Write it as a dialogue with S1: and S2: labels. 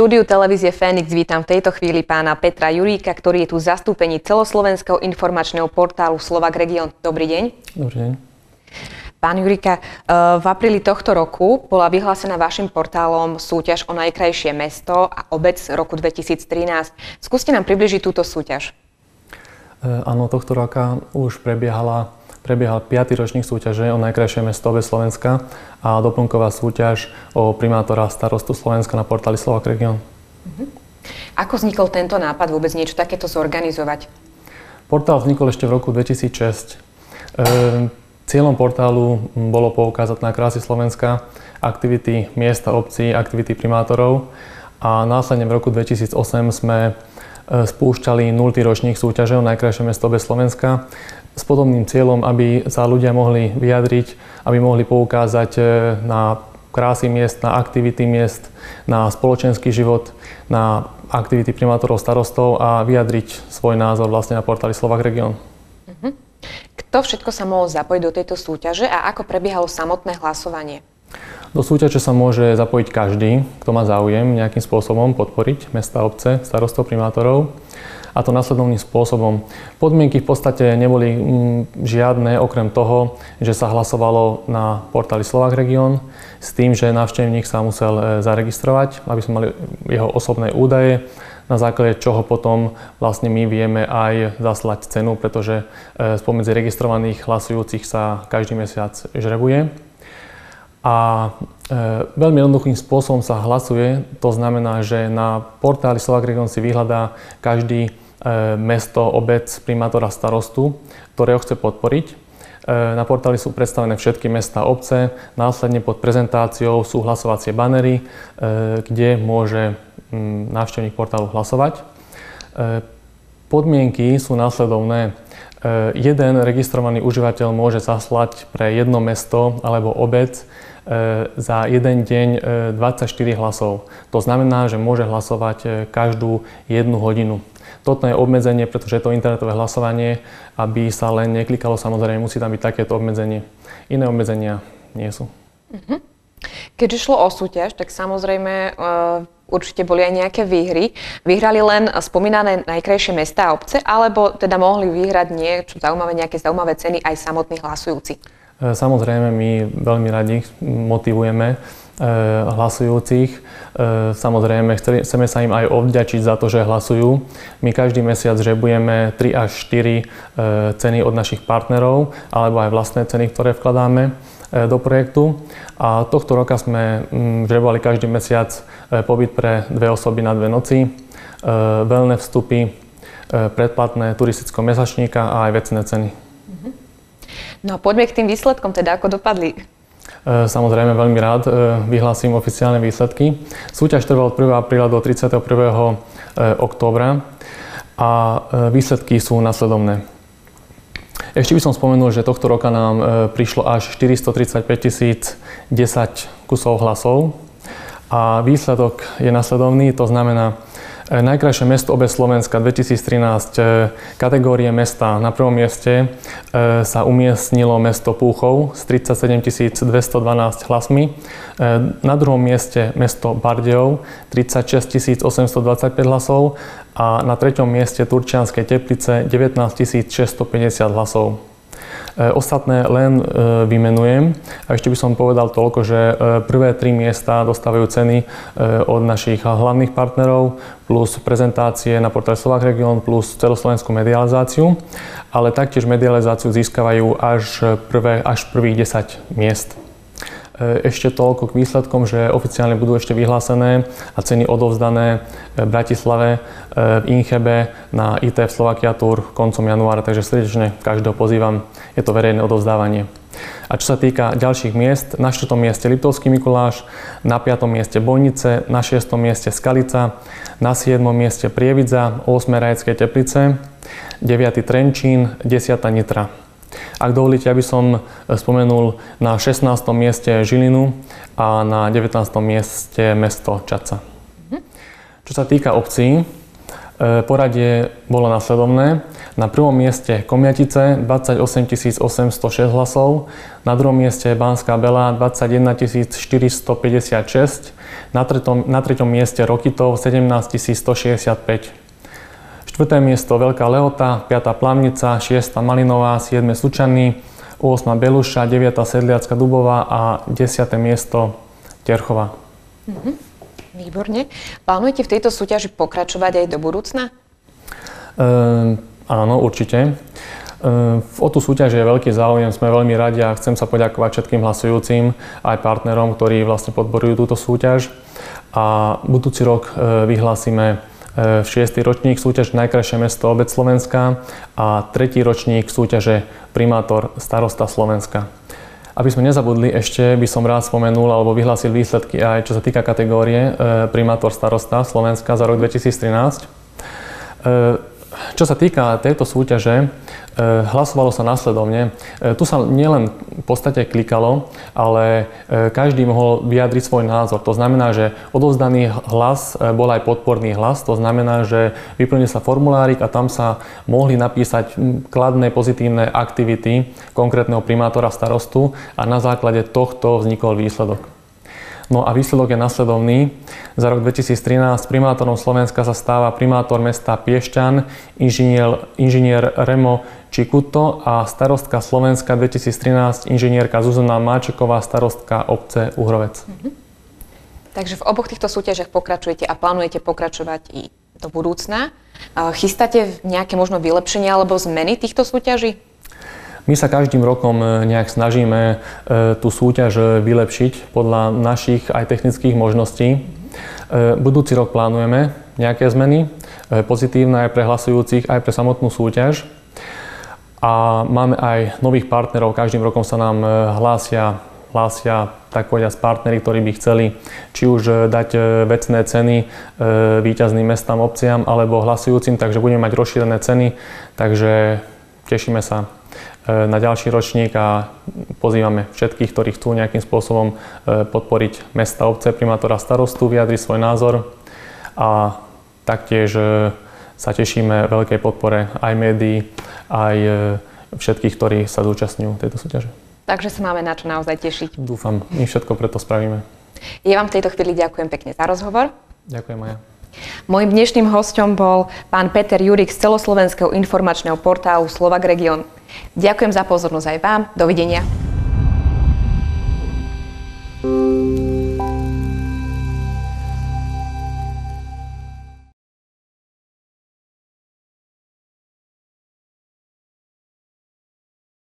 S1: štúdiu televízie Fénix vítam v tejto chvíli pána Petra Juríka, ktorý je tu v zastúpení celoslovenského informačného portálu Slovak Region. Dobrý deň.
S2: Dobrý deň.
S1: Pán Juríka, v apríli tohto roku bola vyhlásená vašim portálom súťaž o najkrajšie mesto a obec roku 2013. Skúste nám približiť túto súťaž.
S2: Áno, tohto roka už prebiehal 5. ročník súťaže o najkrajšie mesto obec Slovenska a doplnková súťaž o primátora starostu Slovenska na portáli Slovak Region.
S1: Ako vznikol tento nápad vôbec niečo takéto zorganizovať?
S2: Portál vznikol ešte v roku 2006. Cieľom portálu bolo poukázať na krásy Slovenska, aktivity miesta, obcí, aktivity primátorov a následne v roku 2008 sme spúšťali 0. ročník súťaže o najkrajšie mesto obec Slovenska s podobným cieľom, aby sa ľudia mohli vyjadriť, aby mohli poukázať na krásy miest, na aktivity miest, na spoločenský život, na aktivity primátorov, starostov a vyjadriť svoj názor vlastne na portáli Slovak Region.
S1: Kto všetko sa mohol zapojiť do tejto súťaže a ako prebiehalo samotné hlasovanie?
S2: Do súťaže sa môže zapojiť každý, kto má záujem nejakým spôsobom podporiť mesta, obce, starostov, primátorov. A to nasledovným spôsobom. Podmienky v podstate neboli žiadne, okrem toho, že sa hlasovalo na portáli Slovak Region s tým, že návštevník sa musel zaregistrovať, aby sme mali jeho osobné údaje, na základe čoho potom vlastne my vieme aj zaslať cenu, pretože spomedzi registrovaných hlasujúcich sa každý mesiac žrebuje. A veľmi jednoduchým spôsobom sa hlasuje, to znamená, že na portáli Slovak Region si vyhľadá každý mesto, obec, primátora, starostu, ktorého chce podporiť. Na portáli sú predstavené všetky mestá, obce, následne pod prezentáciou sú hlasovacie banery, kde môže návštevník portálu hlasovať. Podmienky sú následovné. Jeden registrovaný užívateľ môže zaslať pre jedno mesto alebo obec za jeden deň 24 hlasov. To znamená, že môže hlasovať každú 1 hodinu. Toto je obmedzenie, pretože je to internetové hlasovanie, aby sa len neklikalo, samozrejme musí tam byť takéto obmedzenie. Iné obmedzenia nie sú.
S1: Keďže šlo o súťaž, tak samozrejme určite boli aj nejaké výhry. Vyhrali len spomínané najkrajšie mestá a obce, alebo teda mohli vyhrať niečo zaujímavé, nejaké zaujímavé ceny aj samotní hlasujúci?
S2: Samozrejme, my veľmi radi motivujeme hlasujúcich. Samozrejme, chceme sa im aj odvďačiť za to, že hlasujú. My každý mesiac žrebujeme 3 až 4 ceny od našich partnerov, alebo aj vlastné ceny, ktoré vkladáme do projektu. A tohto roka sme žrebovali každý mesiac pobyt pre 2 osoby na 2 noci, veľné vstupy, predplatné turistického mesačníka a aj vecné ceny.
S1: No a poďme k tým výsledkom, teda ako dopadli.
S2: Samozrejme, veľmi rád vyhlásim oficiálne výsledky. Súťaž trvala od 1. apríla do 31. októbra a výsledky sú nasledovné. Ešte by som spomenul, že tohto roka nám prišlo až 435 010 kusov hlasov a výsledok je nasledovný, to znamená najkrajšie mesto obec Slovenska 2013 kategórie mesta. Na prvom mieste sa umiestnilo mesto Púchov s 37 212 hlasmi. Na druhom mieste mesto Bardejov 36 825 hlasov a na treťom mieste Turčianske Teplice 19 650 hlasov. Ostatné len vymenujem. A ešte by som povedal toľko, že prvé 3 miesta dostávajú ceny od našich hlavných partnerov, plus prezentácie na portále Slovak Region, plus celoslovenskú medializáciu. Ale taktiež medializáciu získavajú až prvých 10 miest. Ešte toľko k výsledkom, že oficiálne budú ešte vyhlásené a ceny odovzdané v Bratislave, v Inchebe na ITF Slovakia Tour koncom januára, takže srdečne každého pozývam, je to verejné odovzdávanie. A čo sa týka ďalších miest, na 4. mieste Liptovský Mikuláš, na 5. mieste Bojnice, na 6. mieste Skalica, na 7. mieste Prievidza, 8. Rajecké Teplice, 9. Trenčín, 10. Nitra. Ak dovolíte, aby som spomenul na 16. mieste Žilinu a na 19. mieste mesto Čadca. Čo sa týka obcí, Poradie bolo nasledovné. Na prvom mieste Komjatice 28 806 hlasov, na druhom mieste Banská Belá 21 456, na treťom mieste Rokytov 17 165. Štvrté miesto Veľká Lehota, 5. Plavnica, 6. Malinová, 7. Sučany, 8. Beluša, 9. Sedliacka Dubová a 10. miesto Terchova.
S1: Výborne. Plánujete v tejto súťaži pokračovať aj do budúcna?
S2: Áno, určite. O tú súťaž je veľký záujem, sme veľmi radi a chcem sa poďakovať všetkým hlasujúcim, aj partnerom, ktorí vlastne podporujú túto súťaž. A budúci rok vyhlásime 6. ročník súťaž Najkrajšie mesto obec Slovenska a 3. ročník súťaže Primátor starosta Slovenska. Aby sme nezabudli, ešte by som rád spomenul alebo vyhlásil výsledky aj čo sa týka kategórie Primátor starosta Slovenska za rok 2013. Čo sa týka tejto súťaže, hlasovalo sa následovne. Tu sa nielen v podstate klikalo, ale každý mohol vyjadriť svoj názor. To znamená, že odovzdaný hlas bol aj podporný hlas. To znamená, že vyplnil sa formulárik a tam sa mohli napísať kladné, pozitívne aktivity konkrétneho primátora starostu a na základe tohto vznikol výsledok. No a výsledok je nasledovný. Za rok 2013 primátorom Slovenska sa stáva primátor mesta Piešťan, inžinier Remo Čikuto a starostka Slovenska 2013 inžinierka Zuzana Máčeková, starostka obce Uhrovec.
S1: Takže v oboch týchto súťažiach pokračujete a plánujete pokračovať i do budúcna. Chystáte nejaké možno vylepšenia alebo zmeny týchto súťaží?
S2: My sa každým rokom nejak snažíme tú súťaž vylepšiť podľa našich aj technických možností. Budúci rok plánujeme nejaké zmeny, pozitívne aj pre hlasujúcich, aj pre samotnú súťaž. A máme aj nových partnerov, každým rokom sa nám hlásia tak povedať partneri, ktorí by chceli či už dať vecné ceny víťazným mestám, obciam alebo hlasujúcim, takže budeme mať rozšírené ceny, takže tešíme sa na ďalší ročník a pozývame všetkých, ktorí chcú nejakým spôsobom podporiť mesta, obce, primátora, starostu, vyjadriť svoj názor a taktiež sa tešíme veľkej podpore aj médií, aj všetkých, ktorí sa zúčastňujú tejto súťaže.
S1: Takže sa máme na čo naozaj tešiť.
S2: Dúfam, my všetko preto spravíme.
S1: Ja vám v tejto chvíli ďakujem pekne za rozhovor.
S2: Ďakujem, Maja.
S1: Mojím dnešným hosťom bol pán Peter Jurik z celoslovenského informačného portálu Slovak Region. Ďakujem za pozornosť aj vám. Dovidenia.